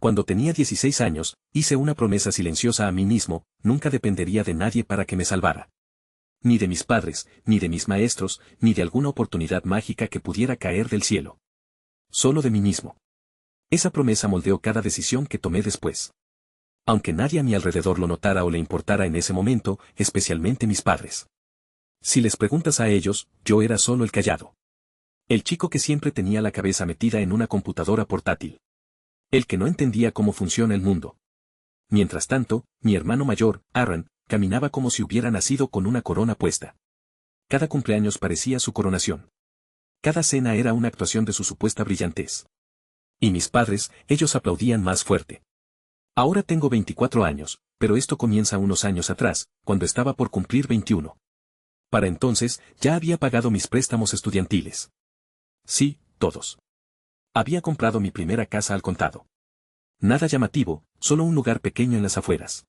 Cuando tenía 16 años, hice una promesa silenciosa a mí mismo: nunca dependería de nadie para que me salvara. Ni de mis padres, ni de mis maestros, ni de alguna oportunidad mágica que pudiera caer del cielo. Solo de mí mismo. Esa promesa moldeó cada decisión que tomé después. Aunque nadie a mi alrededor lo notara o le importara en ese momento, especialmente mis padres. Si les preguntas a ellos, yo era solo el callado. El chico que siempre tenía la cabeza metida en una computadora portátil. El que no entendía cómo funciona el mundo. Mientras tanto, mi hermano mayor, Aaron, caminaba como si hubiera nacido con una corona puesta. Cada cumpleaños parecía su coronación. Cada cena era una actuación de su supuesta brillantez. Y mis padres, ellos aplaudían más fuerte. Ahora tengo 24 años, pero esto comienza unos años atrás, cuando estaba por cumplir 21. Para entonces, ya había pagado mis préstamos estudiantiles. Sí, todos. Había comprado mi primera casa al contado. Nada llamativo, solo un lugar pequeño en las afueras.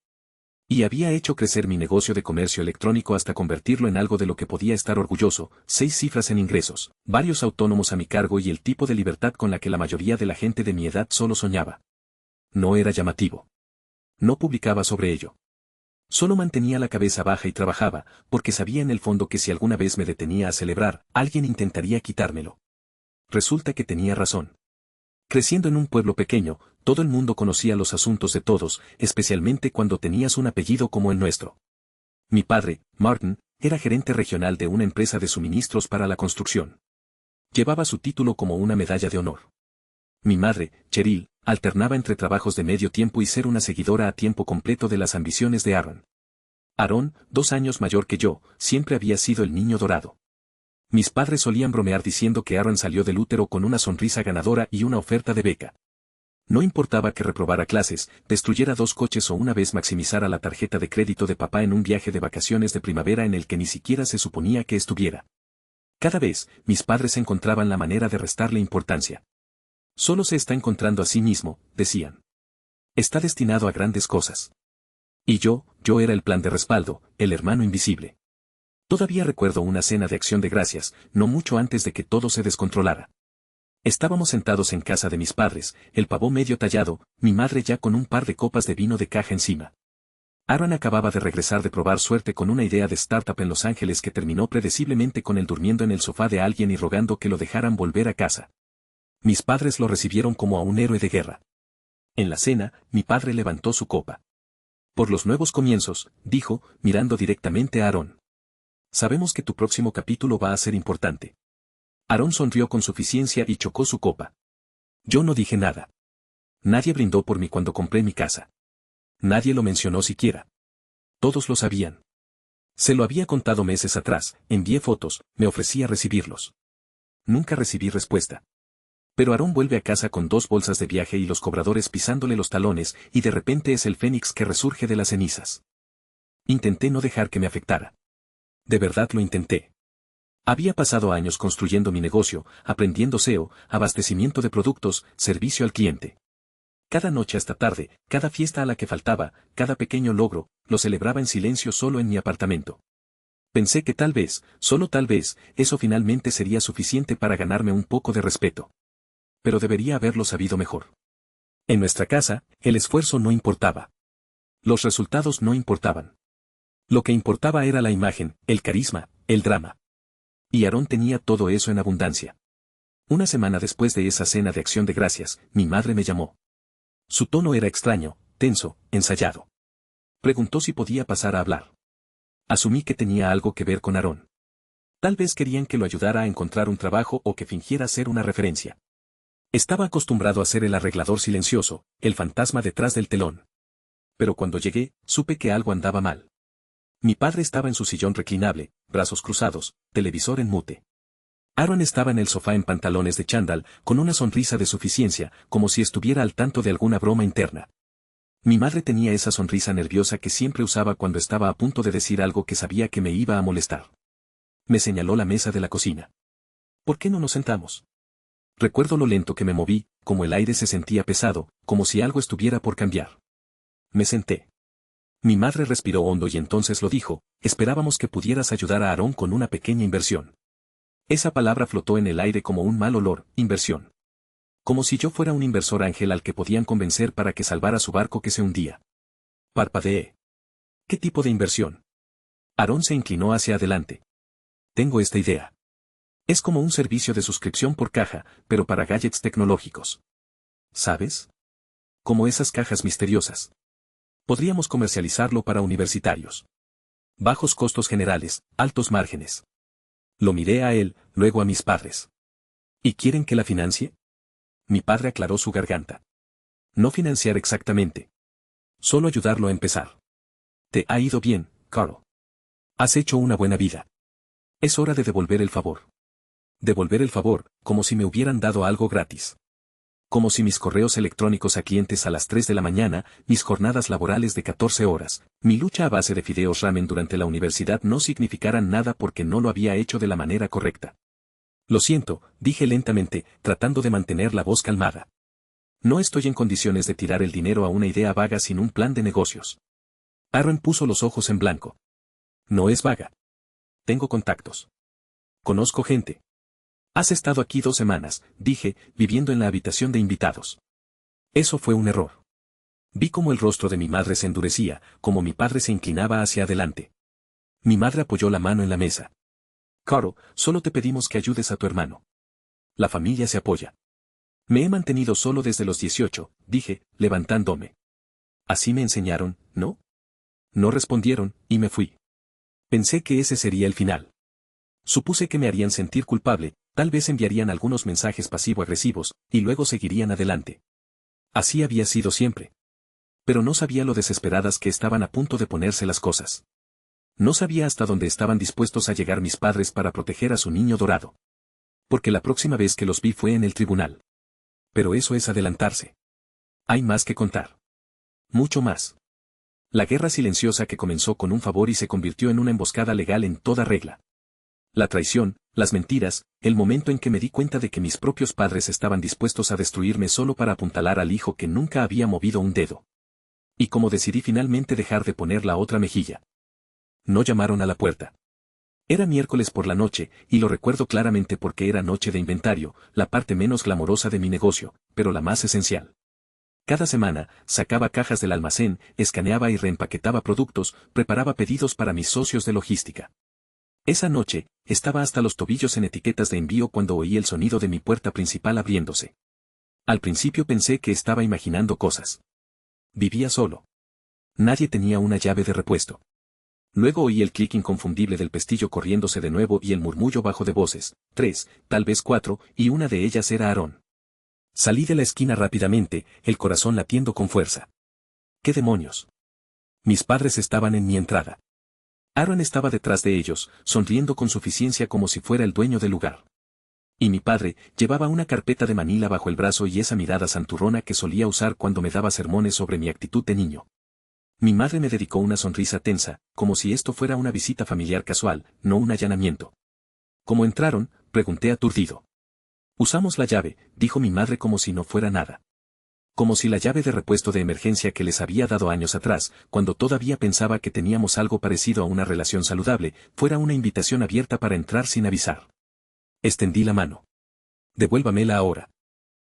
Y había hecho crecer mi negocio de comercio electrónico hasta convertirlo en algo de lo que podía estar orgulloso: 6 cifras en ingresos, varios autónomos a mi cargo y el tipo de libertad con la que la mayoría de la gente de mi edad solo soñaba. No era llamativo. No publicaba sobre ello. Solo mantenía la cabeza baja y trabajaba, porque sabía en el fondo que si alguna vez me detenía a celebrar, alguien intentaría quitármelo. Resulta que tenía razón. Creciendo en un pueblo pequeño, todo el mundo conocía los asuntos de todos, especialmente cuando tenías un apellido como el nuestro. Mi padre, Martin, era gerente regional de una empresa de suministros para la construcción. Llevaba su título como una medalla de honor. Mi madre, Cheryl, alternaba entre trabajos de medio tiempo y ser una seguidora a tiempo completo de las ambiciones de Aaron. Aaron, 2 años mayor que yo, siempre había sido el niño dorado. Mis padres solían bromear diciendo que Aaron salió del útero con una sonrisa ganadora y una oferta de beca. No importaba que reprobara clases, destruyera 2 coches o una vez maximizara la tarjeta de crédito de papá en un viaje de vacaciones de primavera en el que ni siquiera se suponía que estuviera. Cada vez, mis padres encontraban la manera de restarle importancia. Solo se está encontrando a sí mismo, decían. Está destinado a grandes cosas. Y yo era el plan de respaldo, el hermano invisible. Todavía recuerdo una cena de Acción de Gracias, no mucho antes de que todo se descontrolara. Estábamos sentados en casa de mis padres, el pavo medio tallado, mi madre ya con un par de copas de vino de caja encima. Aaron acababa de regresar de probar suerte con una idea de startup en Los Ángeles que terminó predeciblemente con él durmiendo en el sofá de alguien y rogando que lo dejaran volver a casa. Mis padres lo recibieron como a un héroe de guerra. En la cena, mi padre levantó su copa. Por los nuevos comienzos, dijo, mirando directamente a Aaron. Sabemos que tu próximo capítulo va a ser importante. Aaron sonrió con suficiencia y chocó su copa. Yo no dije nada. Nadie brindó por mí cuando compré mi casa. Nadie lo mencionó siquiera. Todos lo sabían. Se lo había contado meses atrás, envié fotos, me ofrecía recibirlos. Nunca recibí respuesta. Pero Aaron vuelve a casa con 2 bolsas de viaje y los cobradores pisándole los talones, y de repente es el fénix que resurge de las cenizas. Intenté no dejar que me afectara. De verdad lo intenté. Había pasado años construyendo mi negocio, aprendiendo SEO, abastecimiento de productos, servicio al cliente. Cada noche hasta tarde, cada fiesta a la que faltaba, cada pequeño logro, lo celebraba en silencio solo en mi apartamento. Pensé que tal vez, solo tal vez, eso finalmente sería suficiente para ganarme un poco de respeto. Pero debería haberlo sabido mejor. En nuestra casa, el esfuerzo no importaba. Los resultados no importaban. Lo que importaba era la imagen, el carisma, el drama. Y Aaron tenía todo eso en abundancia. Una semana después de esa cena de Acción de Gracias, mi madre me llamó. Su tono era extraño, tenso, ensayado. Preguntó si podía pasar a hablar. Asumí que tenía algo que ver con Aaron. Tal vez querían que lo ayudara a encontrar un trabajo o que fingiera ser una referencia. Estaba acostumbrado a ser el arreglador silencioso, el fantasma detrás del telón. Pero cuando llegué, supe que algo andaba mal. Mi padre estaba en su sillón reclinable, brazos cruzados, televisor en mute. Aaron estaba en el sofá en pantalones de chándal, con una sonrisa de suficiencia, como si estuviera al tanto de alguna broma interna. Mi madre tenía esa sonrisa nerviosa que siempre usaba cuando estaba a punto de decir algo que sabía que me iba a molestar. Me señaló la mesa de la cocina. ¿Por qué no nos sentamos? Recuerdo lo lento que me moví, como el aire se sentía pesado, como si algo estuviera por cambiar. Me senté. Mi madre respiró hondo y entonces lo dijo: esperábamos que pudieras ayudar a Aaron con una pequeña inversión. Esa palabra flotó en el aire como un mal olor: inversión. Como si yo fuera un inversor ángel al que podían convencer para que salvara su barco que se hundía. Parpadeé. ¿Qué tipo de inversión? Aarón se inclinó hacia adelante. Tengo esta idea. Es como un servicio de suscripción por caja, pero para gadgets tecnológicos. ¿Sabes? Como esas cajas misteriosas. Podríamos comercializarlo para universitarios. Bajos costos generales, altos márgenes. Lo miré a él, luego a mis padres. ¿Y quieren que la financie? Mi padre aclaró su garganta. No financiar exactamente. Solo ayudarlo a empezar. Te ha ido bien, Carl. Has hecho una buena vida. Es hora de devolver el favor. Devolver el favor, como si me hubieran dado algo gratis. Como si mis correos electrónicos a clientes a las 3 de la mañana, mis jornadas laborales de 14 horas, mi lucha a base de fideos ramen durante la universidad no significaran nada porque no lo había hecho de la manera correcta. Lo siento, dije lentamente, tratando de mantener la voz calmada. No estoy en condiciones de tirar el dinero a una idea vaga sin un plan de negocios. Aaron puso los ojos en blanco. No es vaga. Tengo contactos. Conozco gente. Has estado aquí 2 semanas, dije, viviendo en la habitación de invitados. Eso fue un error. Vi cómo el rostro de mi madre se endurecía, como mi padre se inclinaba hacia adelante. Mi madre apoyó la mano en la mesa. Carl, solo te pedimos que ayudes a tu hermano. La familia se apoya. Me he mantenido solo desde los 18, dije, levantándome. Así me enseñaron, ¿no? No respondieron, y me fui. Pensé que ese sería el final. Supuse que me harían sentir culpable, tal vez enviarían algunos mensajes pasivo-agresivos, y luego seguirían adelante. Así había sido siempre. Pero no sabía lo desesperadas que estaban a punto de ponerse las cosas. No sabía hasta dónde estaban dispuestos a llegar mis padres para proteger a su niño dorado. Porque la próxima vez que los vi fue en el tribunal. Pero eso es adelantarse. Hay más que contar. Mucho más. La guerra silenciosa que comenzó con un favor y se convirtió en una emboscada legal en toda regla. La traición, las mentiras, el momento en que me di cuenta de que mis propios padres estaban dispuestos a destruirme solo para apuntalar al hijo que nunca había movido un dedo. Y como decidí finalmente dejar de poner la otra mejilla. No llamaron a la puerta. Era miércoles por la noche, y lo recuerdo claramente porque era noche de inventario, la parte menos glamorosa de mi negocio, pero la más esencial. Cada semana, sacaba cajas del almacén, escaneaba y reempaquetaba productos, preparaba pedidos para mis socios de logística. Esa noche, estaba hasta los tobillos en etiquetas de envío cuando oí el sonido de mi puerta principal abriéndose. Al principio pensé que estaba imaginando cosas. Vivía solo. Nadie tenía una llave de repuesto. Luego oí el clic inconfundible del pestillo corriéndose de nuevo y el murmullo bajo de voces, 3, tal vez 4, y una de ellas era Aarón. Salí de la esquina rápidamente, el corazón latiendo con fuerza. ¿Qué demonios? Mis padres estaban en mi entrada. Aaron estaba detrás de ellos, sonriendo con suficiencia como si fuera el dueño del lugar. Y mi padre llevaba una carpeta de Manila bajo el brazo y esa mirada santurrona que solía usar cuando me daba sermones sobre mi actitud de niño. Mi madre me dedicó una sonrisa tensa, como si esto fuera una visita familiar casual, no un allanamiento. ¿Cómo entraron?, pregunté aturdido. Usamos la llave, dijo mi madre como si no fuera nada. Como si la llave de repuesto de emergencia que les había dado años atrás, cuando todavía pensaba que teníamos algo parecido a una relación saludable, fuera una invitación abierta para entrar sin avisar. Extendí la mano. Devuélvamela ahora.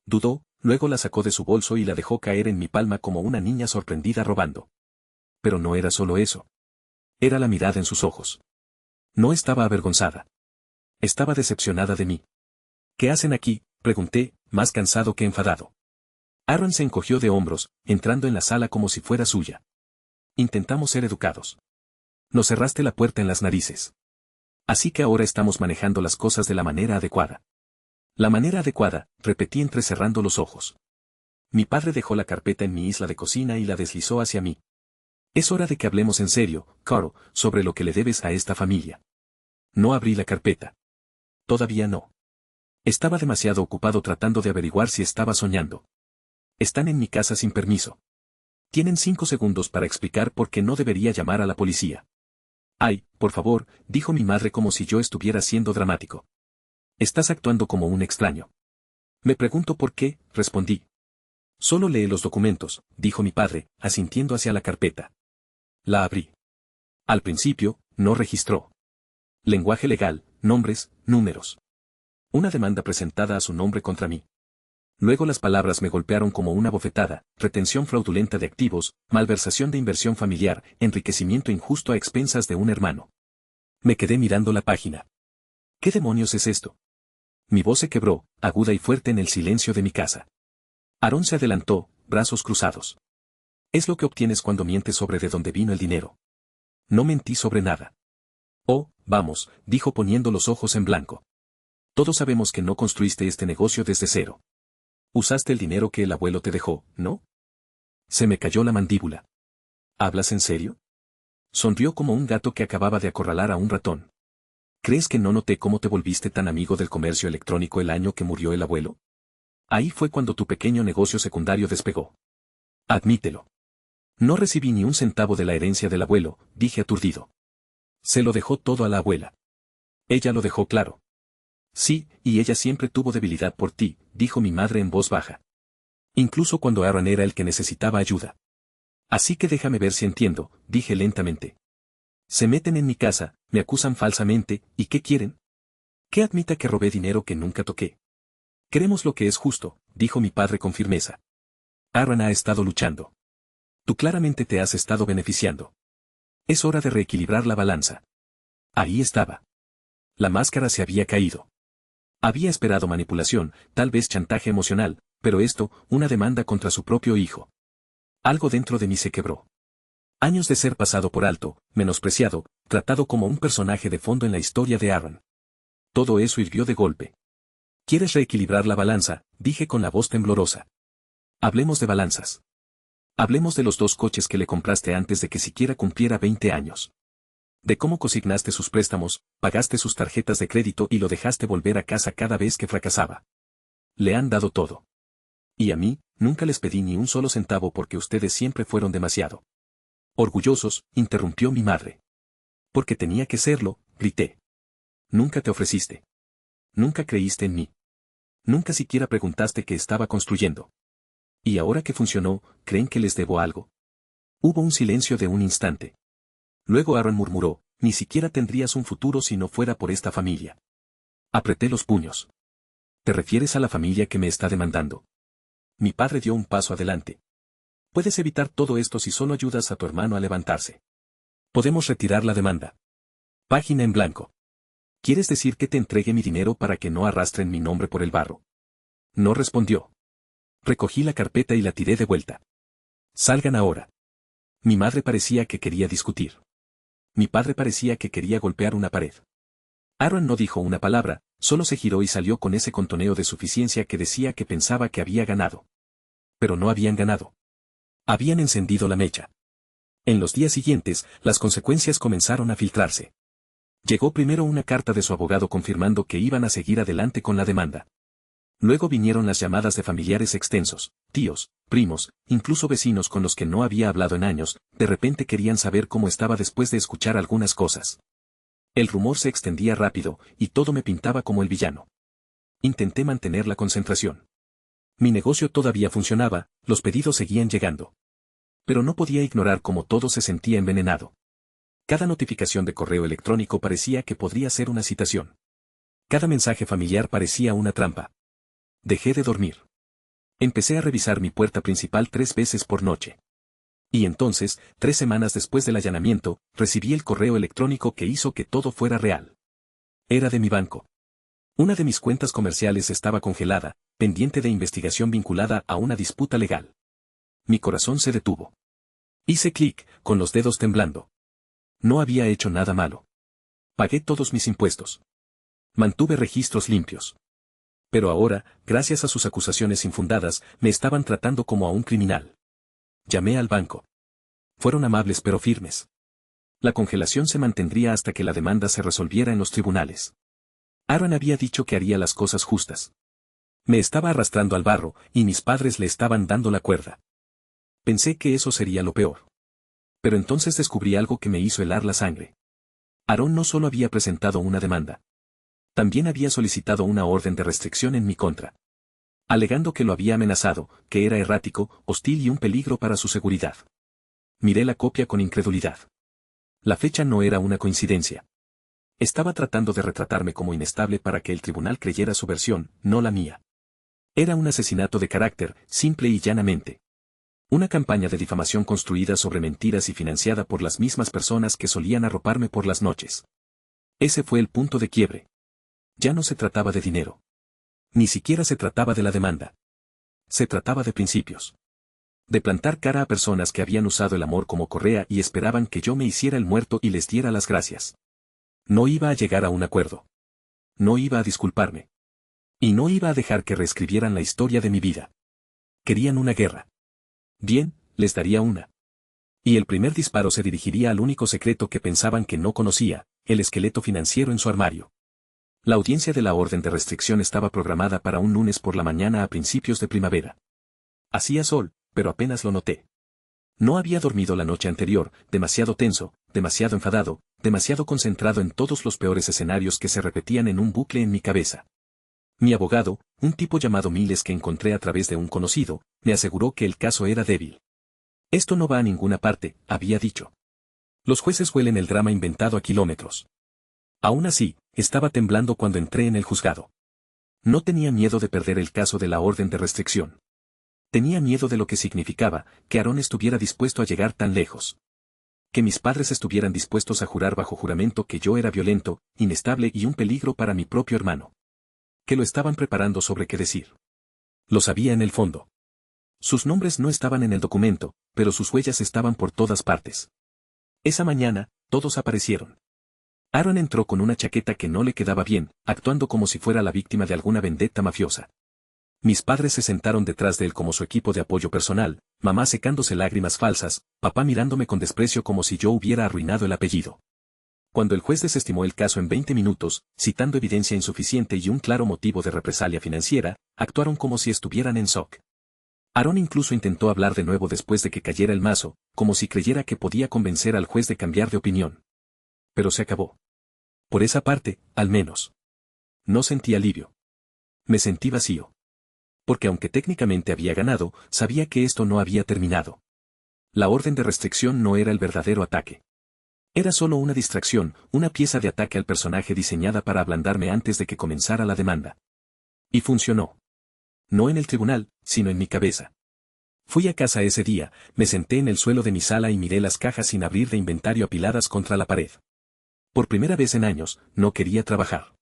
Dudó, luego la sacó de su bolso y la dejó caer en mi palma como una niña sorprendida robando. Pero no era solo eso. Era la mirada en sus ojos. No estaba avergonzada. Estaba decepcionada de mí. ¿Qué hacen aquí?, pregunté, más cansado que enfadado. Aaron se encogió de hombros, entrando en la sala como si fuera suya. Intentamos ser educados. Nos cerraste la puerta en las narices. Así que ahora estamos manejando las cosas de la manera adecuada. La manera adecuada, repetí entrecerrando los ojos. Mi padre dejó la carpeta en mi isla de cocina y la deslizó hacia mí. Es hora de que hablemos en serio, Carl, sobre lo que le debes a esta familia. No abrí la carpeta. Todavía no. Estaba demasiado ocupado tratando de averiguar si estaba soñando. Están en mi casa sin permiso. Tienen 5 segundos para explicar por qué no debería llamar a la policía. Ay, por favor, dijo mi madre como si yo estuviera siendo dramático. Estás actuando como un extraño. Me pregunto por qué, respondí. Solo lee los documentos, dijo mi padre, asintiendo hacia la carpeta. La abrí. Al principio, no registró. Lenguaje legal, nombres, números. Una demanda presentada a su nombre contra mí. Luego las palabras me golpearon como una bofetada: retención fraudulenta de activos, malversación de inversión familiar, enriquecimiento injusto a expensas de un hermano. Me quedé mirando la página. ¿Qué demonios es esto? Mi voz se quebró, aguda y fuerte en el silencio de mi casa. Aarón se adelantó, brazos cruzados. Es lo que obtienes cuando mientes sobre de dónde vino el dinero. No mentí sobre nada. Oh, vamos, dijo poniendo los ojos en blanco. Todos sabemos que no construiste este negocio desde cero. Usaste el dinero que el abuelo te dejó, ¿no? Se me cayó la mandíbula. ¿Hablas en serio? Sonrió como un gato que acababa de acorralar a un ratón. ¿Crees que no noté cómo te volviste tan amigo del comercio electrónico el año que murió el abuelo? Ahí fue cuando tu pequeño negocio secundario despegó. Admítelo. No recibí ni un centavo de la herencia del abuelo, dije aturdido. Se lo dejó todo a la abuela. Ella lo dejó claro. Sí, y ella siempre tuvo debilidad por ti, dijo mi madre en voz baja. Incluso cuando Aaron era el que necesitaba ayuda. Así que déjame ver si entiendo, dije lentamente. Se meten en mi casa, me acusan falsamente, ¿y qué quieren? Que admita que robé dinero que nunca toqué. Queremos lo que es justo, dijo mi padre con firmeza. Aaron ha estado luchando. Tú claramente te has estado beneficiando. Es hora de reequilibrar la balanza. Ahí estaba. La máscara se había caído. Había esperado manipulación, tal vez chantaje emocional, pero esto, una demanda contra su propio hijo. Algo dentro de mí se quebró. Años de ser pasado por alto, menospreciado, tratado como un personaje de fondo en la historia de Aaron. Todo eso hirvió de golpe. ¿Quieres reequilibrar la balanza?, dije con la voz temblorosa. Hablemos de balanzas. Hablemos de los 2 coches que le compraste antes de que siquiera cumpliera 20 años. De cómo consignaste sus préstamos, pagaste sus tarjetas de crédito y lo dejaste volver a casa cada vez que fracasaba. Le han dado todo. Y a mí, nunca les pedí ni un solo centavo porque ustedes siempre fueron demasiado orgullosos, interrumpió mi madre. Porque tenía que serlo, grité. Nunca te ofreciste. Nunca creíste en mí. Nunca siquiera preguntaste qué estaba construyendo. Y ahora que funcionó, ¿creen que les debo algo? Hubo un silencio de un instante. Luego Aaron murmuró: ni siquiera tendrías un futuro si no fuera por esta familia. Apreté los puños. ¿Te refieres a la familia que me está demandando? Mi padre dio un paso adelante. Puedes evitar todo esto si solo ayudas a tu hermano a levantarse. Podemos retirar la demanda. Página en blanco. ¿Quieres decir que te entregue mi dinero para que no arrastren mi nombre por el barro? No respondió. Recogí la carpeta y la tiré de vuelta. Salgan ahora. Mi madre parecía que quería discutir. Mi padre parecía que quería golpear una pared. Aaron no dijo una palabra, solo se giró y salió con ese contoneo de suficiencia que decía que pensaba que había ganado. Pero no habían ganado. Habían encendido la mecha. En los días siguientes, las consecuencias comenzaron a filtrarse. Llegó primero una carta de su abogado confirmando que iban a seguir adelante con la demanda. Luego vinieron las llamadas de familiares extensos, tíos, primos, incluso vecinos con los que no había hablado en años, de repente querían saber cómo estaba después de escuchar algunas cosas. El rumor se extendía rápido, y todo me pintaba como el villano. Intenté mantener la concentración. Mi negocio todavía funcionaba, los pedidos seguían llegando. Pero no podía ignorar cómo todo se sentía envenenado. Cada notificación de correo electrónico parecía que podría ser una citación. Cada mensaje familiar parecía una trampa. Dejé de dormir. Empecé a revisar mi puerta principal 3 veces por noche. Y entonces, 3 semanas después del allanamiento, recibí el correo electrónico que hizo que todo fuera real. Era de mi banco. Una de mis cuentas comerciales estaba congelada, pendiente de investigación vinculada a una disputa legal. Mi corazón se detuvo. Hice clic, con los dedos temblando. No había hecho nada malo. Pagué todos mis impuestos. Mantuve registros limpios. Pero ahora, gracias a sus acusaciones infundadas, me estaban tratando como a un criminal. Llamé al banco. Fueron amables pero firmes. La congelación se mantendría hasta que la demanda se resolviera en los tribunales. Aaron había dicho que haría las cosas justas. Me estaba arrastrando al barro, y mis padres le estaban dando la cuerda. Pensé que eso sería lo peor. Pero entonces descubrí algo que me hizo helar la sangre. Aaron no solo había presentado una demanda. También había solicitado una orden de restricción en mi contra. Alegando que lo había amenazado, que era errático, hostil y un peligro para su seguridad. Miré la copia con incredulidad. La fecha no era una coincidencia. Estaba tratando de retratarme como inestable para que el tribunal creyera su versión, no la mía. Era un asesinato de carácter, simple y llanamente. Una campaña de difamación construida sobre mentiras y financiada por las mismas personas que solían arroparme por las noches. Ese fue el punto de quiebre. Ya no se trataba de dinero. Ni siquiera se trataba de la demanda. Se trataba de principios. De plantar cara a personas que habían usado el amor como correa y esperaban que yo me hiciera el muerto y les diera las gracias. No iba a llegar a un acuerdo. No iba a disculparme. Y no iba a dejar que reescribieran la historia de mi vida. Querían una guerra. Bien, les daría una. Y el primer disparo se dirigiría al único secreto que pensaban que no conocía, el esqueleto financiero en su armario. La audiencia de la orden de restricción estaba programada para un lunes por la mañana a principios de primavera. Hacía sol, pero apenas lo noté. No había dormido la noche anterior, demasiado tenso, demasiado enfadado, demasiado concentrado en todos los peores escenarios que se repetían en un bucle en mi cabeza. Mi abogado, un tipo llamado Miles que encontré a través de un conocido, me aseguró que el caso era débil. Esto no va a ninguna parte, había dicho. Los jueces huelen el drama inventado a kilómetros. Aún así, estaba temblando cuando entré en el juzgado. No tenía miedo de perder el caso de la orden de restricción. Tenía miedo de lo que significaba que Aarón estuviera dispuesto a llegar tan lejos. Que mis padres estuvieran dispuestos a jurar bajo juramento que yo era violento, inestable y un peligro para mi propio hermano. Que lo estaban preparando sobre qué decir. Lo sabía en el fondo. Sus nombres no estaban en el documento, pero sus huellas estaban por todas partes. Esa mañana, todos aparecieron. Aaron entró con una chaqueta que no le quedaba bien, actuando como si fuera la víctima de alguna vendetta mafiosa. Mis padres se sentaron detrás de él como su equipo de apoyo personal, mamá secándose lágrimas falsas, papá mirándome con desprecio como si yo hubiera arruinado el apellido. Cuando el juez desestimó el caso en 20 minutos, citando evidencia insuficiente y un claro motivo de represalia financiera, actuaron como si estuvieran en shock. Aarón incluso intentó hablar de nuevo después de que cayera el mazo, como si creyera que podía convencer al juez de cambiar de opinión. Pero se acabó. Por esa parte, al menos. No sentí alivio. Me sentí vacío. Porque aunque técnicamente había ganado, sabía que esto no había terminado. La orden de restricción no era el verdadero ataque. Era solo una distracción, una pieza de ataque al personaje diseñada para ablandarme antes de que comenzara la demanda. Y funcionó. No en el tribunal, sino en mi cabeza. Fui a casa ese día, me senté en el suelo de mi sala y miré las cajas sin abrir de inventario apiladas contra la pared. Por primera vez en años, no quería trabajar.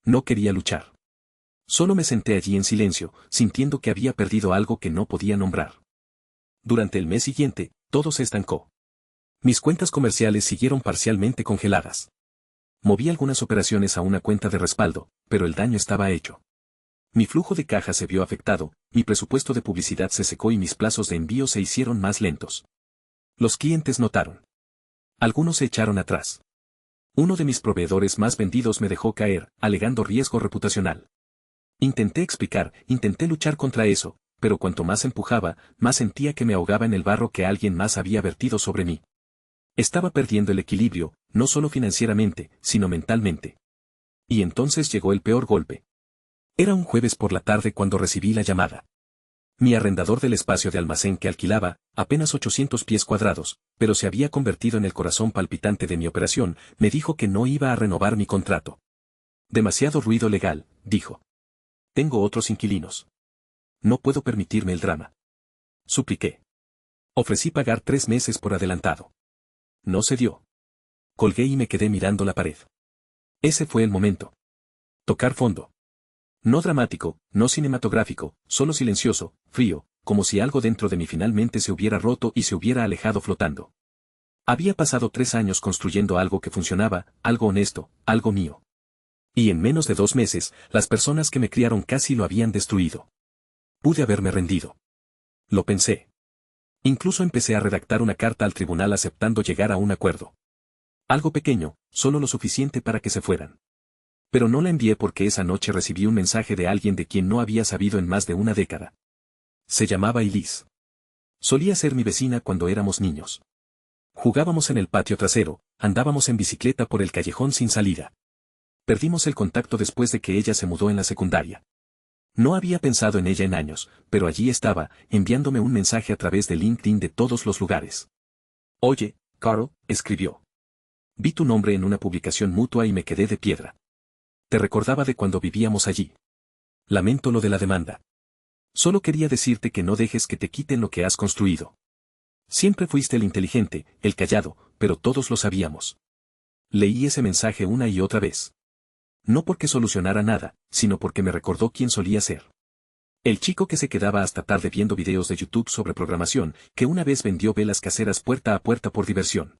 No quería luchar. Solo me senté allí en silencio, sintiendo que había perdido algo que no podía nombrar. Durante el mes siguiente, todo se estancó. Mis cuentas comerciales siguieron parcialmente congeladas. Moví algunas operaciones a una cuenta de respaldo, pero el daño estaba hecho. Mi flujo de caja se vio afectado, mi presupuesto de publicidad se secó y mis plazos de envío se hicieron más lentos. Los clientes notaron. Algunos se echaron atrás. Uno de mis proveedores más vendidos me dejó caer, alegando riesgo reputacional. Intenté explicar, intenté luchar contra eso, pero cuanto más empujaba, más sentía que me ahogaba en el barro que alguien más había vertido sobre mí. Estaba perdiendo el equilibrio, no solo financieramente, sino mentalmente. Y entonces llegó el peor golpe. Era un jueves por la tarde cuando recibí la llamada. Mi arrendador del espacio de almacén que alquilaba, apenas 800 pies cuadrados, pero se había convertido en el corazón palpitante de mi operación, me dijo que no iba a renovar mi contrato. Demasiado ruido legal, dijo. Tengo otros inquilinos. No puedo permitirme el drama. Supliqué. Ofrecí pagar 3 meses por adelantado. No se dio. Colgué y me quedé mirando la pared. Ese fue el momento. Tocar fondo. No dramático, no cinematográfico, solo silencioso, frío, como si algo dentro de mí finalmente se hubiera roto y se hubiera alejado flotando. Había pasado 3 años construyendo algo que funcionaba, algo honesto, algo mío. Y en menos de 2 meses, las personas que me criaron casi lo habían destruido. Pude haberme rendido. Lo pensé. Incluso empecé a redactar una carta al tribunal aceptando llegar a un acuerdo. Algo pequeño, solo lo suficiente para que se fueran. Pero no la envié porque esa noche recibí un mensaje de alguien de quien no había sabido en más de una década. Se llamaba Elise. Solía ser mi vecina cuando éramos niños. Jugábamos en el patio trasero, andábamos en bicicleta por el callejón sin salida. Perdimos el contacto después de que ella se mudó en la secundaria. No había pensado en ella en años, pero allí estaba, enviándome un mensaje a través de LinkedIn de todos los lugares. Oye, Carl, escribió. Vi tu nombre en una publicación mutua y me quedé de piedra. Te recordaba de cuando vivíamos allí. Lamento lo de la demanda. Solo quería decirte que no dejes que te quiten lo que has construido. Siempre fuiste el inteligente, el callado, pero todos lo sabíamos. Leí ese mensaje una y otra vez. No porque solucionara nada, sino porque me recordó quién solía ser. El chico que se quedaba hasta tarde viendo videos de YouTube sobre programación, que una vez vendió velas caseras puerta a puerta por diversión.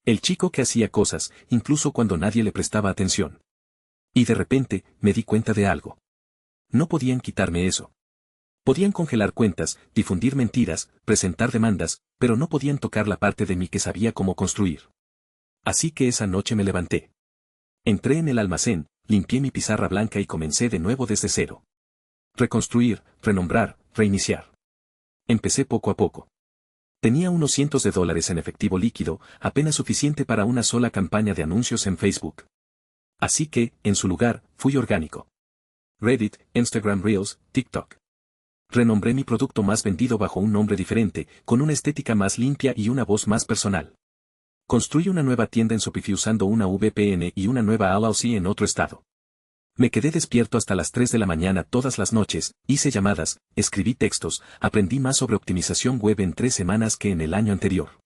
El chico que hacía cosas, incluso cuando nadie le prestaba atención. Y de repente, me di cuenta de algo. No podían quitarme eso. Podían congelar cuentas, difundir mentiras, presentar demandas, pero no podían tocar la parte de mí que sabía cómo construir. Así que esa noche me levanté. Entré en el almacén, limpié mi pizarra blanca y comencé de nuevo desde cero. Reconstruir, renombrar, reiniciar. Empecé poco a poco. Tenía unos cientos de dólares en efectivo líquido, apenas suficiente para una sola campaña de anuncios en Facebook. Así que, en su lugar, fui orgánico. Reddit, Instagram Reels, TikTok. Renombré mi producto más vendido bajo un nombre diferente, con una estética más limpia y una voz más personal. Construí una nueva tienda en Shopify usando una VPN y una nueva LLC en otro estado. Me quedé despierto hasta las 3 de la mañana todas las noches, hice llamadas, escribí textos, aprendí más sobre optimización web en 3 semanas que en el año anterior.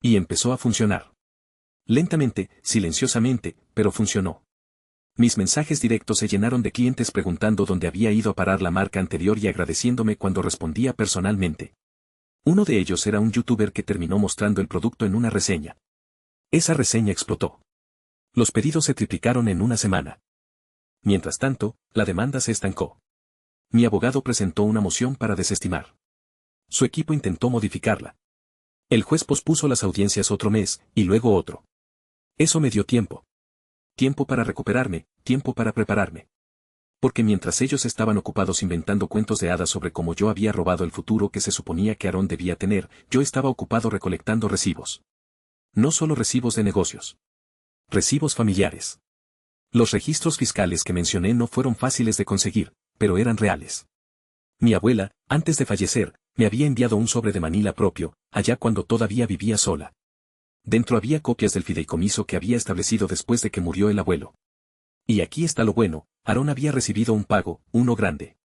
Y empezó a funcionar. Lentamente, silenciosamente, pero funcionó. Mis mensajes directos se llenaron de clientes preguntando dónde había ido a parar la marca anterior y agradeciéndome cuando respondía personalmente. Uno de ellos era un youtuber que terminó mostrando el producto en una reseña. Esa reseña explotó. Los pedidos se triplicaron en una semana. Mientras tanto, la demanda se estancó. Mi abogado presentó una moción para desestimar. Su equipo intentó modificarla. El juez pospuso las audiencias otro mes, y luego otro. Eso me dio tiempo. Tiempo para recuperarme, tiempo para prepararme. Porque mientras ellos estaban ocupados inventando cuentos de hadas sobre cómo yo había robado el futuro que se suponía que Aarón debía tener, yo estaba ocupado recolectando recibos. No solo recibos de negocios. Recibos familiares. Los registros fiscales que mencioné no fueron fáciles de conseguir, pero eran reales. Mi abuela, antes de fallecer, me había enviado un sobre de Manila propio, allá cuando todavía vivía sola. Dentro había copias del fideicomiso que había establecido después de que murió el abuelo. Y aquí está lo bueno, Aarón había recibido un pago, uno grande.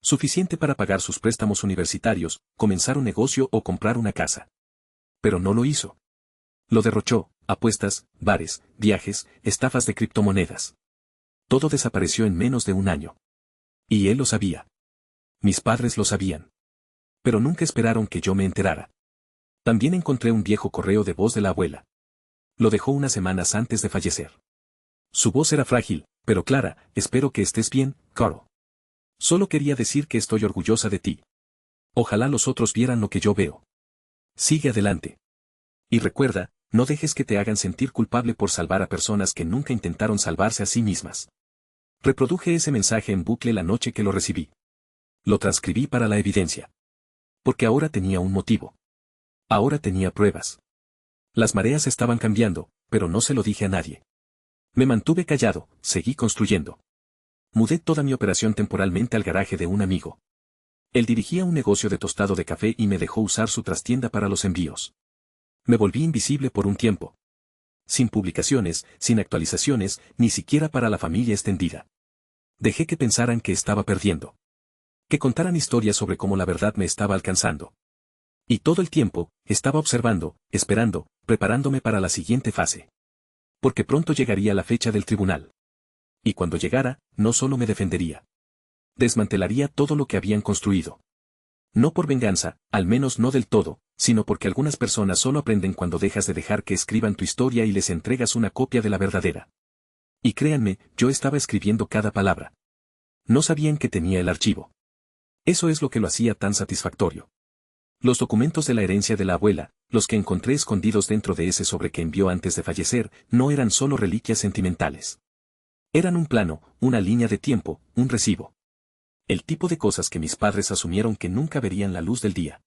Suficiente para pagar sus préstamos universitarios, comenzar un negocio o comprar una casa. Pero no lo hizo. Lo derrochó, apuestas, bares, viajes, estafas de criptomonedas. Todo desapareció en menos de un año. Y él lo sabía. Mis padres lo sabían. Pero nunca esperaron que yo me enterara. También encontré un viejo correo de voz de la abuela. Lo dejó unas semanas antes de fallecer. Su voz era frágil, pero clara. Espero que estés bien, Carl. Solo quería decir que estoy orgullosa de ti. Ojalá los otros vieran lo que yo veo. Sigue adelante. Y recuerda, no dejes que te hagan sentir culpable por salvar a personas que nunca intentaron salvarse a sí mismas. Reproduje ese mensaje en bucle la noche que lo recibí. Lo transcribí para la evidencia. Porque ahora tenía un motivo. Ahora tenía pruebas. Las mareas estaban cambiando, pero no se lo dije a nadie. Me mantuve callado, seguí construyendo. Mudé toda mi operación temporalmente al garaje de un amigo. Él dirigía un negocio de tostado de café y me dejó usar su trastienda para los envíos. Me volví invisible por un tiempo. Sin publicaciones, sin actualizaciones, ni siquiera para la familia extendida. Dejé que pensaran que estaba perdiendo. Que contaran historias sobre cómo la verdad me estaba alcanzando. Y todo el tiempo, estaba observando, esperando, preparándome para la siguiente fase. Porque pronto llegaría la fecha del tribunal. Y cuando llegara, no solo me defendería. Desmantelaría todo lo que habían construido. No por venganza, al menos no del todo, sino porque algunas personas solo aprenden cuando dejas de dejar que escriban tu historia y les entregas una copia de la verdadera. Y créanme, yo estaba escribiendo cada palabra. No sabían que tenía el archivo. Eso es lo que lo hacía tan satisfactorio. Los documentos de la herencia de la abuela, los que encontré escondidos dentro de ese sobre que envió antes de fallecer, no eran solo reliquias sentimentales. Eran un plano, una línea de tiempo, un recibo. El tipo de cosas que mis padres asumieron que nunca verían la luz del día.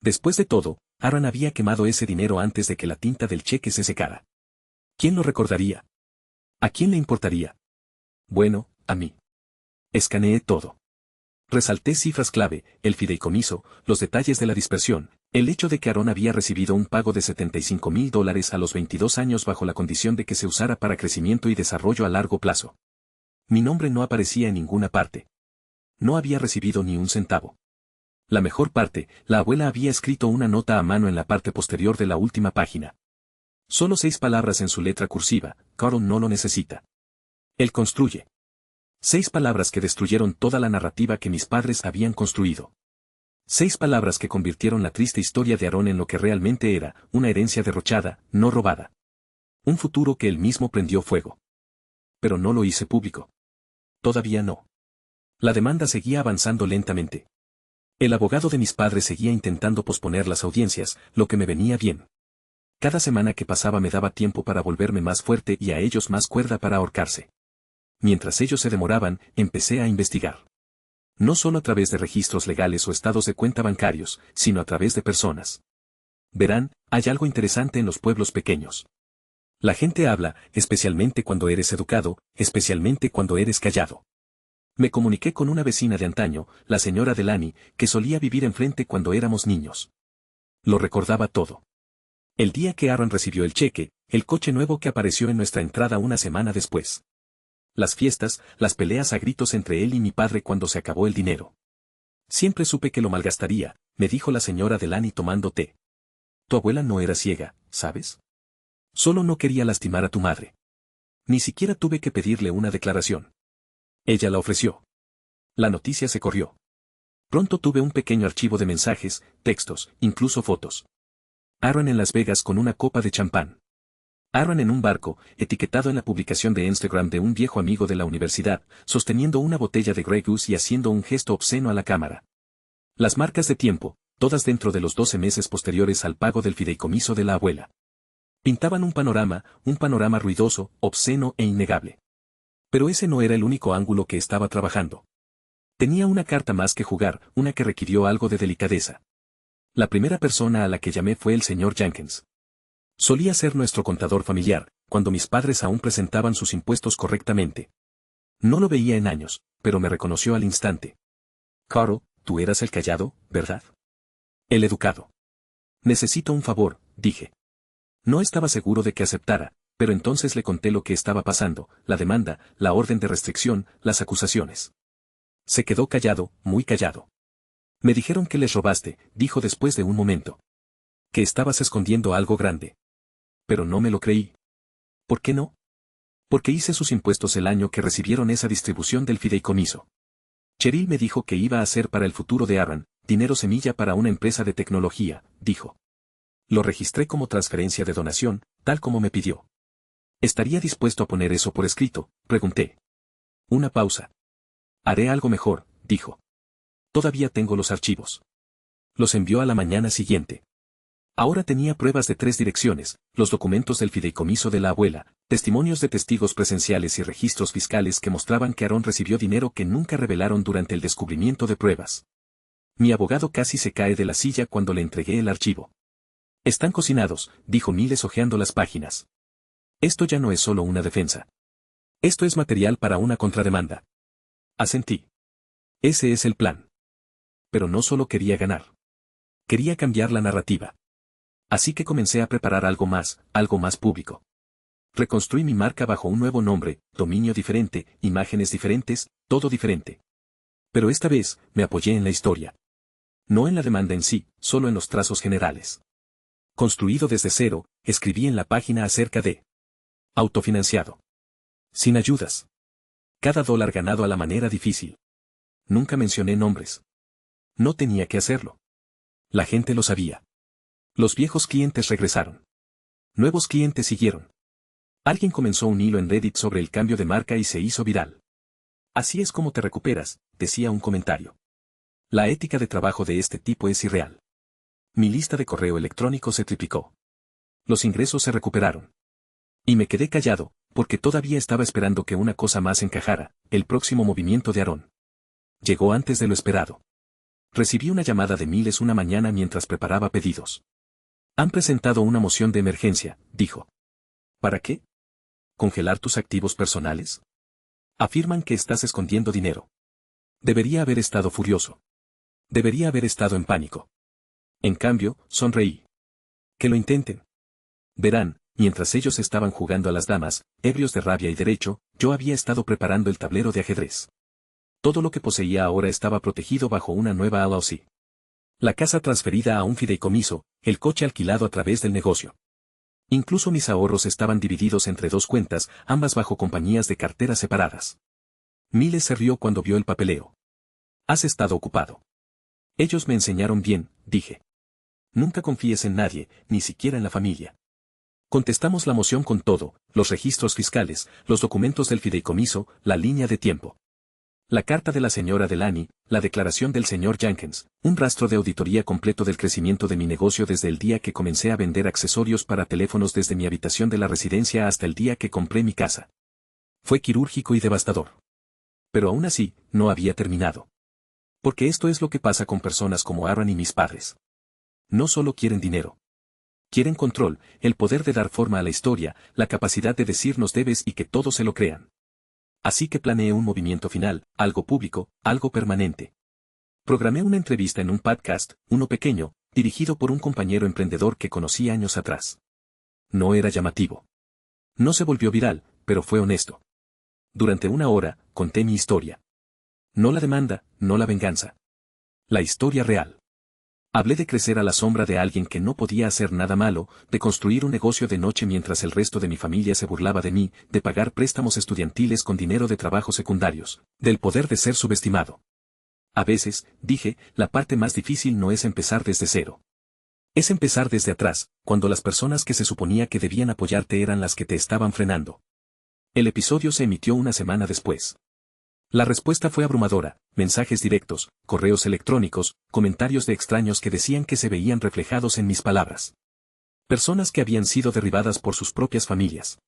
Después de todo, Aaron había quemado ese dinero antes de que la tinta del cheque se secara. ¿Quién lo recordaría? ¿A quién le importaría? Bueno, a mí. Escaneé todo. Resalté cifras clave, el fideicomiso, los detalles de la dispersión, el hecho de que Aaron había recibido un pago de $75,000 a los 22 años bajo la condición de que se usara para crecimiento y desarrollo a largo plazo. Mi nombre no aparecía en ninguna parte. No había recibido ni un centavo. La mejor parte, la abuela había escrito una nota a mano en la parte posterior de la última página. Solo 6 palabras en su letra cursiva: Carl no lo necesita. Él construye. 6 palabras que destruyeron toda la narrativa que mis padres habían construido. 6 palabras que convirtieron la triste historia de Aaron en lo que realmente era: una herencia derrochada, no robada. Un futuro que él mismo prendió fuego. Pero no lo hice público. Todavía no. La demanda seguía avanzando lentamente. El abogado de mis padres seguía intentando posponer las audiencias, lo que me venía bien. Cada semana que pasaba me daba tiempo para volverme más fuerte y a ellos más cuerda para ahorcarse. Mientras ellos se demoraban, empecé a investigar. No solo a través de registros legales o estados de cuenta bancarios, sino a través de personas. Verán, hay algo interesante en los pueblos pequeños. La gente habla, especialmente cuando eres educado, especialmente cuando eres callado. Me comuniqué con una vecina de antaño, la señora Delany, que solía vivir enfrente cuando éramos niños. Lo recordaba todo. El día que Aaron recibió el cheque, el coche nuevo que apareció en nuestra entrada una semana después. Las fiestas, las peleas a gritos entre él y mi padre cuando se acabó el dinero. Siempre supe que lo malgastaría, me dijo la señora Delany tomando té. Tu abuela no era ciega, ¿sabes? Solo no quería lastimar a tu madre. Ni siquiera tuve que pedirle una declaración. Ella la ofreció. La noticia se corrió. Pronto tuve un pequeño archivo de mensajes, textos, incluso fotos. Aaron en Las Vegas con una copa de champán. Aaron en un barco, etiquetado en la publicación de Instagram de un viejo amigo de la universidad, sosteniendo una botella de Grey Goose y haciendo un gesto obsceno a la cámara. Las marcas de tiempo, todas dentro de los 12 meses posteriores al pago del fideicomiso de la abuela. Pintaban un panorama ruidoso, obsceno e innegable. Pero ese no era el único ángulo que estaba trabajando. Tenía una carta más que jugar, una que requirió algo de delicadeza. La primera persona a la que llamé fue el señor Jenkins. Solía ser nuestro contador familiar, cuando mis padres aún presentaban sus impuestos correctamente. No lo veía en años, pero me reconoció al instante. Carl, tú eras el callado, ¿verdad? El educado. Necesito un favor, dije. No estaba seguro de que aceptara, pero entonces le conté lo que estaba pasando, la demanda, la orden de restricción, las acusaciones. Se quedó callado, muy callado. Me dijeron que les robaste, dijo después de un momento. Que estabas escondiendo algo grande. Pero no me lo creí. ¿Por qué no? Porque hice sus impuestos el año que recibieron esa distribución del fideicomiso. Cheryl me dijo que iba a ser para el futuro de Aaron, dinero semilla para una empresa de tecnología, dijo. Lo registré como transferencia de donación, tal como me pidió. ¿Estaría dispuesto a poner eso por escrito?, pregunté. Una pausa. Haré algo mejor, dijo. Todavía tengo los archivos. Los envió a la mañana siguiente. Ahora tenía pruebas de 3 direcciones, los documentos del fideicomiso de la abuela, testimonios de testigos presenciales y registros fiscales que mostraban que Aaron recibió dinero que nunca revelaron durante el descubrimiento de pruebas. Mi abogado casi se cae de la silla cuando le entregué el archivo. Están cocinados, dijo Miles hojeando las páginas. Esto ya no es solo una defensa. Esto es material para una contrademanda. Asentí. Ese es el plan. Pero no solo quería ganar. Quería cambiar la narrativa. Así que comencé a preparar algo más público. Reconstruí mi marca bajo un nuevo nombre, dominio diferente, imágenes diferentes, todo diferente. Pero esta vez, me apoyé en la historia. No en la demanda en sí, solo en los trazos generales. Construido desde cero, escribí en la página acerca de autofinanciado. Sin ayudas. Cada dólar ganado a la manera difícil. Nunca mencioné nombres. No tenía que hacerlo. La gente lo sabía. Los viejos clientes regresaron. Nuevos clientes siguieron. Alguien comenzó un hilo en Reddit sobre el cambio de marca y se hizo viral. Así es como te recuperas, decía un comentario. La ética de trabajo de este tipo es irreal. Mi lista de correo electrónico se triplicó. Los ingresos se recuperaron. Y me quedé callado, porque todavía estaba esperando que una cosa más encajara, el próximo movimiento de Aaron. Llegó antes de lo esperado. Recibí una llamada de Miles una mañana mientras preparaba pedidos. Han presentado una moción de emergencia, dijo. ¿Para qué? ¿Congelar tus activos personales? Afirman que estás escondiendo dinero. Debería haber estado furioso. Debería haber estado en pánico. En cambio, sonreí. Que lo intenten. Verán, mientras ellos estaban jugando a las damas, ebrios de rabia y derecho, yo había estado preparando el tablero de ajedrez. Todo lo que poseía ahora estaba protegido bajo una nueva LLC. La casa transferida a un fideicomiso, el coche alquilado a través del negocio. Incluso mis ahorros estaban divididos entre dos cuentas, ambas bajo compañías de carteras separadas. Miles se rió cuando vio el papeleo. Has estado ocupado. Ellos me enseñaron bien, dije. Nunca confíes en nadie, ni siquiera en la familia. Contestamos la moción con todo, los registros fiscales, los documentos del fideicomiso, la línea de tiempo. La carta de la señora Delany, la declaración del señor Jenkins, un rastro de auditoría completo del crecimiento de mi negocio desde el día que comencé a vender accesorios para teléfonos desde mi habitación de la residencia hasta el día que compré mi casa. Fue quirúrgico y devastador. Pero aún así, no había terminado. Porque esto es lo que pasa con personas como Aaron y mis padres. No solo quieren dinero. Quieren control, el poder de dar forma a la historia, la capacidad de decirnos debes y que todos se lo crean. Así que planeé un movimiento final, algo público, algo permanente. Programé una entrevista en un podcast, uno pequeño, dirigido por un compañero emprendedor que conocí años atrás. No era llamativo. No se volvió viral, pero fue honesto. Durante una hora, conté mi historia. No la demanda, no la venganza. La historia real. Hablé de crecer a la sombra de alguien que no podía hacer nada malo, de construir un negocio de noche mientras el resto de mi familia se burlaba de mí, de pagar préstamos estudiantiles con dinero de trabajos secundarios, del poder de ser subestimado. A veces, dije, la parte más difícil no es empezar desde cero. Es empezar desde atrás, cuando las personas que se suponía que debían apoyarte eran las que te estaban frenando. El episodio se emitió una semana después. La respuesta fue abrumadora, mensajes directos, correos electrónicos, comentarios de extraños que decían que se veían reflejados en mis palabras. Personas que habían sido derribadas por sus propias familias.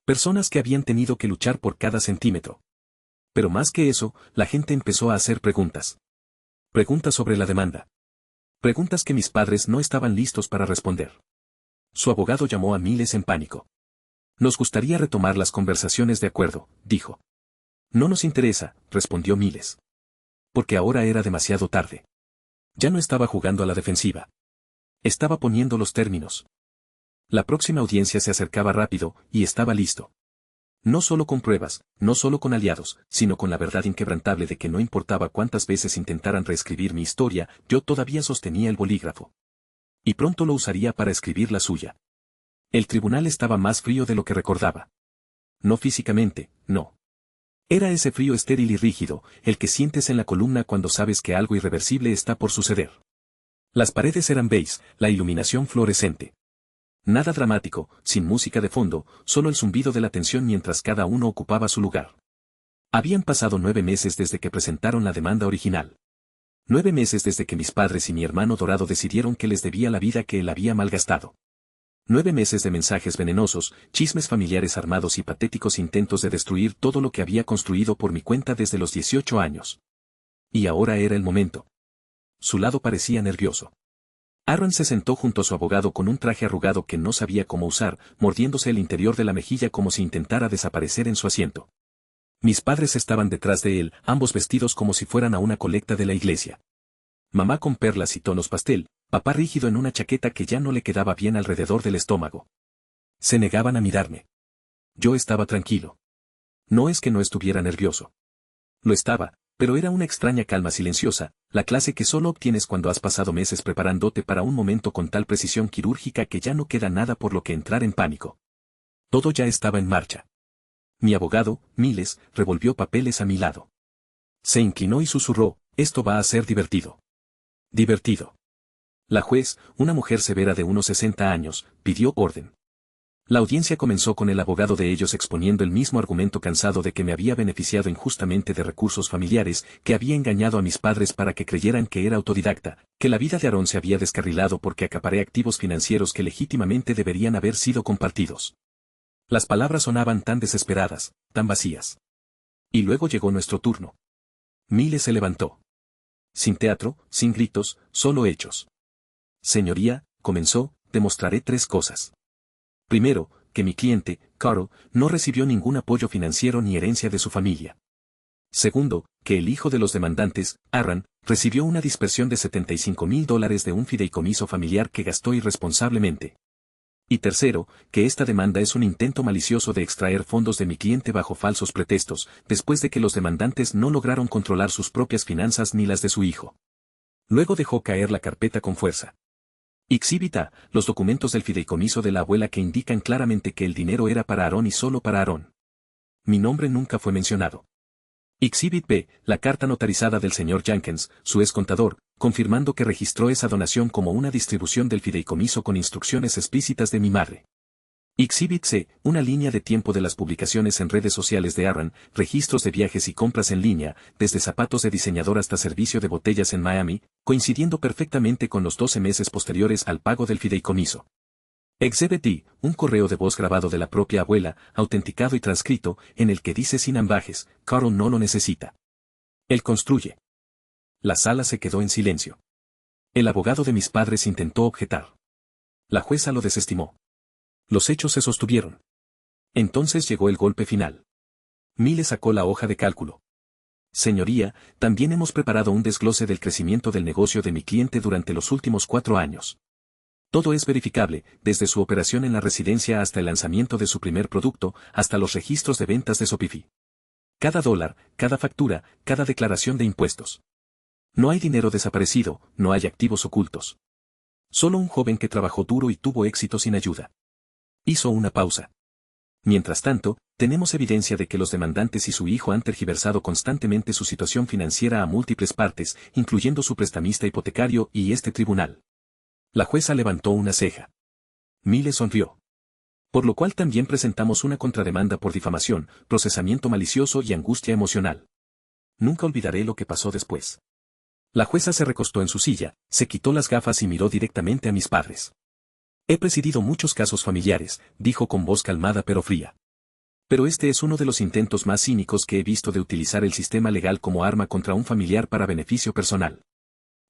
Personas que habían tenido que luchar por cada centímetro. Pero más que eso, la gente empezó a hacer preguntas. Preguntas sobre la demanda. Preguntas que mis padres no estaban listos para responder. Su abogado llamó a Miles en pánico. Nos gustaría retomar las conversaciones de acuerdo, dijo. No nos interesa, respondió Miles. Porque ahora era demasiado tarde. Ya no estaba jugando a la defensiva. Estaba poniendo los términos. La próxima audiencia se acercaba rápido, y estaba listo. No solo con pruebas, no solo con aliados, sino con la verdad inquebrantable de que no importaba cuántas veces intentaran reescribir mi historia, yo todavía sostenía el bolígrafo. Y pronto lo usaría para escribir la suya. El tribunal estaba más frío de lo que recordaba. No físicamente, no. Era ese frío estéril y rígido, el que sientes en la columna cuando sabes que algo irreversible está por suceder. Las paredes eran beige, la iluminación fluorescente. Nada dramático, sin música de fondo, solo el zumbido de la tensión mientras cada uno ocupaba su lugar. Habían pasado 9 meses desde que presentaron la demanda original. 9 meses desde que mis padres y mi hermano Dorado decidieron que les debía la vida que él había malgastado. 9 meses de mensajes venenosos, chismes familiares armados y patéticos intentos de destruir todo lo que había construido por mi cuenta desde los 18 años. Y ahora era el momento. Su lado parecía nervioso. Aaron se sentó junto a su abogado con un traje arrugado que no sabía cómo usar, mordiéndose el interior de la mejilla como si intentara desaparecer en su asiento. Mis padres estaban detrás de él, ambos vestidos como si fueran a una colecta de la iglesia. Mamá con perlas y tonos pastel, papá rígido en una chaqueta que ya no le quedaba bien alrededor del estómago. Se negaban a mirarme. Yo estaba tranquilo. No es que no estuviera nervioso. Lo estaba, pero era una extraña calma silenciosa, la clase que solo obtienes cuando has pasado meses preparándote para un momento con tal precisión quirúrgica que ya no queda nada por lo que entrar en pánico. Todo ya estaba en marcha. Mi abogado, Miles, revolvió papeles a mi lado. Se inclinó y susurró, esto va a ser divertido. Divertido. La juez, una mujer severa de unos 60 años, pidió orden. La audiencia comenzó con el abogado de ellos exponiendo el mismo argumento cansado de que me había beneficiado injustamente de recursos familiares, que había engañado a mis padres para que creyeran que era autodidacta, que la vida de Aaron se había descarrilado porque acaparé activos financieros que legítimamente deberían haber sido compartidos. Las palabras sonaban tan desesperadas, tan vacías. Y luego llegó nuestro turno. Miles se levantó. Sin teatro, sin gritos, solo hechos. Señoría, comenzó, demostraré 3 cosas. Primero, que mi cliente, Carl, no recibió ningún apoyo financiero ni herencia de su familia. Segundo, que el hijo de los demandantes, Aaron, recibió una dispersión de $75,000 de un fideicomiso familiar que gastó irresponsablemente. Y tercero, que esta demanda es un intento malicioso de extraer fondos de mi cliente bajo falsos pretextos, después de que los demandantes no lograron controlar sus propias finanzas ni las de su hijo. Luego dejó caer la carpeta con fuerza. Exhibit A, los documentos del fideicomiso de la abuela que indican claramente que el dinero era para Aarón y solo para Aarón. Mi nombre nunca fue mencionado. Exhibit B, la carta notarizada del señor Jenkins, su ex contador, confirmando que registró esa donación como una distribución del fideicomiso con instrucciones explícitas de mi madre. Exhibit C, una línea de tiempo de las publicaciones en redes sociales de Aaron, registros de viajes y compras en línea, desde zapatos de diseñador hasta servicio de botellas en Miami, coincidiendo perfectamente con los 12 meses posteriores al pago del fideicomiso. Exhibit D, un correo de voz grabado de la propia abuela, autenticado y transcrito, en el que dice sin ambajes, Carol no lo necesita. Él construye. La sala se quedó en silencio. El abogado de mis padres intentó objetar. La jueza lo desestimó. Los hechos se sostuvieron. Entonces llegó el golpe final. Mile sacó la hoja de cálculo. Señoría, también hemos preparado un desglose del crecimiento del negocio de mi cliente durante los últimos 4 años. Todo es verificable, desde su operación en la residencia hasta el lanzamiento de su primer producto, hasta los registros de ventas de Shopify. Cada dólar, cada factura, cada declaración de impuestos. No hay dinero desaparecido, no hay activos ocultos. Solo un joven que trabajó duro y tuvo éxito sin ayuda. Hizo una pausa. Mientras tanto, tenemos evidencia de que los demandantes y su hijo han tergiversado constantemente su situación financiera a múltiples partes, incluyendo su prestamista hipotecario y este tribunal. La jueza levantó una ceja. Mile sonrió. Por lo cual también presentamos una contrademanda por difamación, procesamiento malicioso y angustia emocional. Nunca olvidaré lo que pasó después. La jueza se recostó en su silla, se quitó las gafas y miró directamente a mis padres. He presidido muchos casos familiares, dijo con voz calmada pero fría. Pero este es uno de los intentos más cínicos que he visto de utilizar el sistema legal como arma contra un familiar para beneficio personal.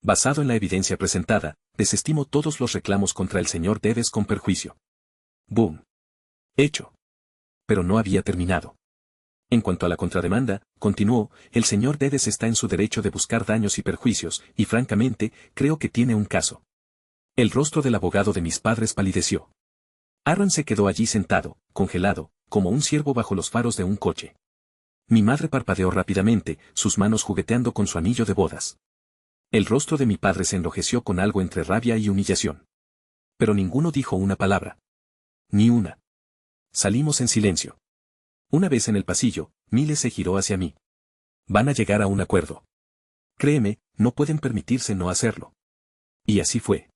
Basado en la evidencia presentada, desestimo todos los reclamos contra el señor Deves con perjuicio. Boom. Hecho. Pero no había terminado. En cuanto a la contrademanda, continuó, el señor Deves está en su derecho de buscar daños y perjuicios, y francamente, creo que tiene un caso. El rostro del abogado de mis padres palideció. Aaron se quedó allí sentado, congelado, como un ciervo bajo los faros de un coche. Mi madre parpadeó rápidamente, sus manos jugueteando con su anillo de bodas. El rostro de mi padre se enrojeció con algo entre rabia y humillación. Pero ninguno dijo una palabra. Ni una. Salimos en silencio. Una vez en el pasillo, Mile se giró hacia mí. Van a llegar a un acuerdo. Créeme, no pueden permitirse no hacerlo. Y así fue.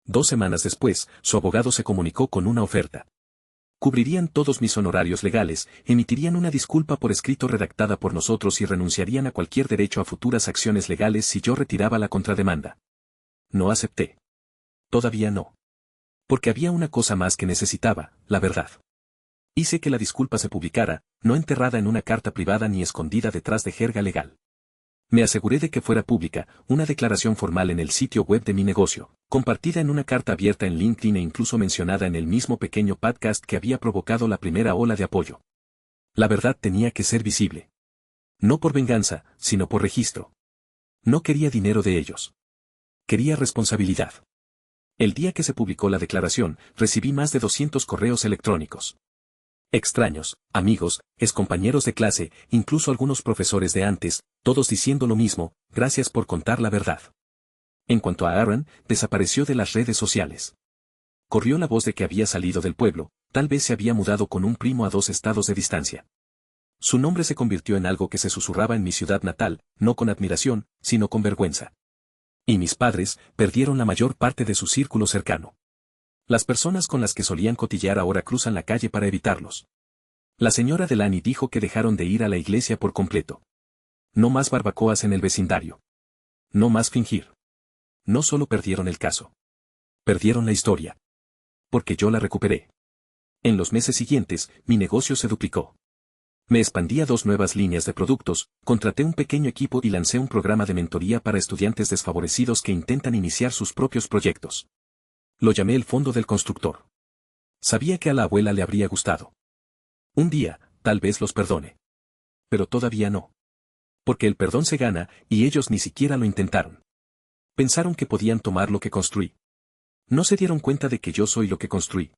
2 semanas después, su abogado se comunicó con una oferta. Cubrirían todos mis honorarios legales, emitirían una disculpa por escrito redactada por nosotros y renunciarían a cualquier derecho a futuras acciones legales si yo retiraba la contrademanda. No acepté. Todavía no. Porque había una cosa más que necesitaba, la verdad. Hice que la disculpa se publicara, no enterrada en una carta privada ni escondida detrás de jerga legal. Me aseguré de que fuera pública, una declaración formal en el sitio web de mi negocio, compartida en una carta abierta en LinkedIn e incluso mencionada en el mismo pequeño podcast que había provocado la primera ola de apoyo. La verdad tenía que ser visible. No por venganza, sino por registro. No quería dinero de ellos. Quería responsabilidad. El día que se publicó la declaración, recibí más de 200 correos electrónicos. Extraños, amigos, excompañeros de clase, incluso algunos profesores de antes, todos diciendo lo mismo, gracias por contar la verdad. En cuanto a Aaron, desapareció de las redes sociales. Corrió la voz de que había salido del pueblo, tal vez se había mudado con un primo a 2 estados de distancia. Su nombre se convirtió en algo que se susurraba en mi ciudad natal, no con admiración, sino con vergüenza. Y mis padres perdieron la mayor parte de su círculo cercano. Las personas con las que solían cotillear ahora cruzan la calle para evitarlos. La señora Delany dijo que dejaron de ir a la iglesia por completo. No más barbacoas en el vecindario. No más fingir. No solo perdieron el caso. Perdieron la historia. Porque yo la recuperé. En los meses siguientes, mi negocio se duplicó. Me expandí a 2 nuevas líneas de productos, contraté un pequeño equipo y lancé un programa de mentoría para estudiantes desfavorecidos que intentan iniciar sus propios proyectos. Lo llamé el Fondo del Constructor. Sabía que a la abuela le habría gustado. Un día, tal vez los perdone. Pero todavía no. Porque el perdón se gana, y ellos ni siquiera lo intentaron. Pensaron que podían tomar lo que construí. No se dieron cuenta de que yo soy lo que construí.